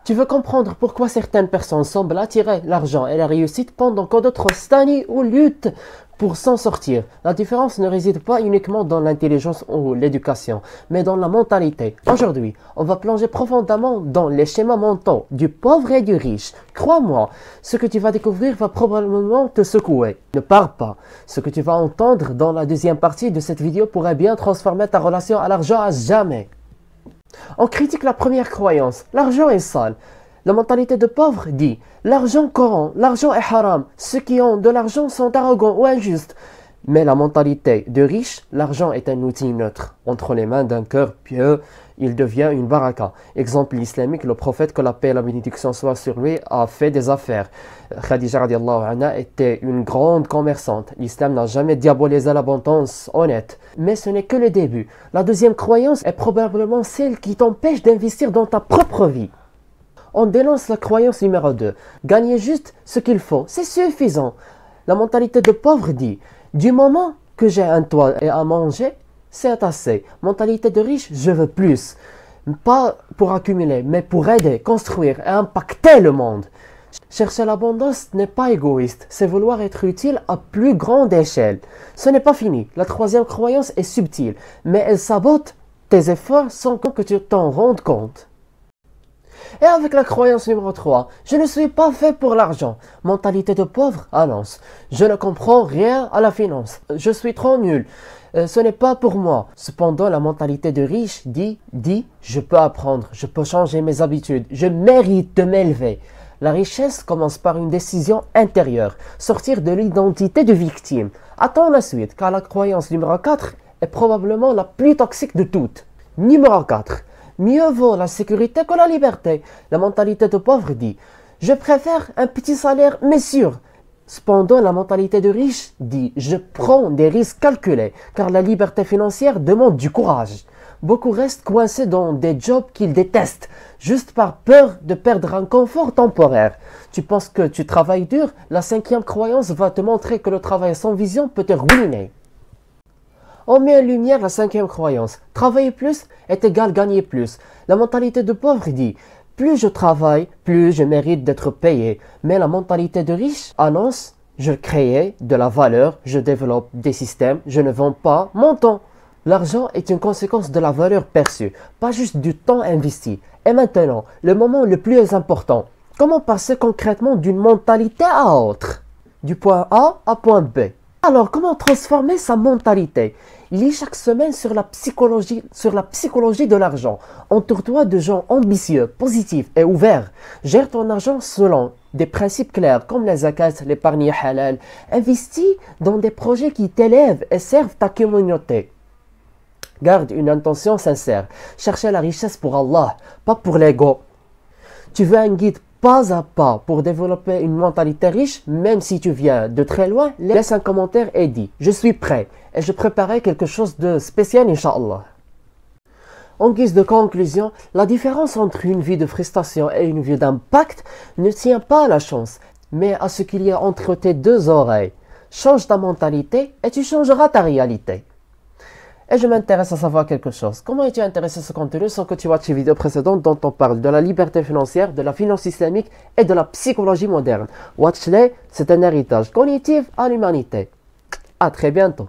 Tu veux comprendre pourquoi certaines personnes semblent attirer l'argent et la réussite pendant que d'autres stagnent ou luttent pour s'en sortir. La différence ne réside pas uniquement dans l'intelligence ou l'éducation, mais dans la mentalité. Aujourd'hui, on va plonger profondément dans les schémas mentaux du pauvre et du riche. Crois-moi, ce que tu vas découvrir va probablement te secouer. Ne pars pas. Ce que tu vas entendre dans la deuxième partie de cette vidéo pourrait bien transformer ta relation à l'argent à jamais. On critique la première croyance, l'argent est sale. La mentalité de pauvre dit, l'argent corrompt, l'argent est haram, ceux qui ont de l'argent sont arrogants ou injustes. Mais la mentalité de riche, l'argent est un outil neutre. Entre les mains d'un cœur pieux, il devient une baraka. Exemple islamique, le prophète, que la paix et la bénédiction soient sur lui, a fait des affaires. Khadija radiallahu anha était une grande commerçante. L'islam n'a jamais diabolisé l'abondance honnête. Mais ce n'est que le début. La deuxième croyance est probablement celle qui t'empêche d'investir dans ta propre vie. On dénonce la croyance numéro 2. Gagner juste ce qu'il faut, c'est suffisant. La mentalité de pauvre dit, du moment que j'ai un toit et à manger, c'est assez. Mentalité de riche, je veux plus. Pas pour accumuler, mais pour aider, construire et impacter le monde. Chercher l'abondance n'est pas égoïste, c'est vouloir être utile à plus grande échelle. Ce n'est pas fini. La troisième croyance est subtile, mais elle sabote tes efforts sans que tu t'en rendes compte. Et avec la croyance numéro 3, je ne suis pas fait pour l'argent. Mentalité de pauvre annonce, je ne comprends rien à la finance, je suis trop nul, ce n'est pas pour moi. Cependant, la mentalité de riche dit, je peux apprendre, je peux changer mes habitudes, je mérite de m'élever. La richesse commence par une décision intérieure, sortir de l'identité de victime. Attends la suite, car la croyance numéro 4 est probablement la plus toxique de toutes. Numéro 4. Mieux vaut la sécurité que la liberté. La mentalité de pauvre dit, je préfère un petit salaire mais sûr. Cependant, la mentalité de riche dit, je prends des risques calculés, car la liberté financière demande du courage. Beaucoup restent coincés dans des jobs qu'ils détestent, juste par peur de perdre un confort temporaire. Tu penses que tu travailles dur? La cinquième croyance va te montrer que le travail sans vision peut te ruiner. On met en lumière la cinquième croyance. Travailler plus est égal gagner plus. La mentalité de pauvre dit, plus je travaille, plus je mérite d'être payé. Mais la mentalité de riche annonce, je crée de la valeur, je développe des systèmes, je ne vends pas mon temps. L'argent est une conséquence de la valeur perçue, pas juste du temps investi. Et maintenant, le moment le plus important. Comment passer concrètement d'une mentalité à autre? Du point A à point B. Alors, comment transformer sa mentalité? Lis chaque semaine sur la psychologie de l'argent. Entoure-toi de gens ambitieux, positifs et ouverts. Gère ton argent selon des principes clairs comme les zakat, l'épargne halal. Investis dans des projets qui t'élèvent et servent ta communauté. Garde une intention sincère. Cherchez la richesse pour Allah, pas pour l'ego. Tu veux un guide pas à pas pour développer une mentalité riche, même si tu viens de très loin, laisse un commentaire et dis « Je suis prêt et je préparerai quelque chose de spécial, Inch'Allah ». En guise de conclusion, la différence entre une vie de frustration et une vie d'impact ne tient pas à la chance, mais à ce qu'il y a entre tes deux oreilles. Change ta mentalité et tu changeras ta réalité. Et je m'intéresse à savoir quelque chose. Comment es-tu intéressé à ce contenu sans que tu watches les vidéos précédentes dont on parle de la liberté financière, de la finance islamique et de la psychologie moderne? Watch-les, c'est un héritage cognitif à l'humanité. À très bientôt.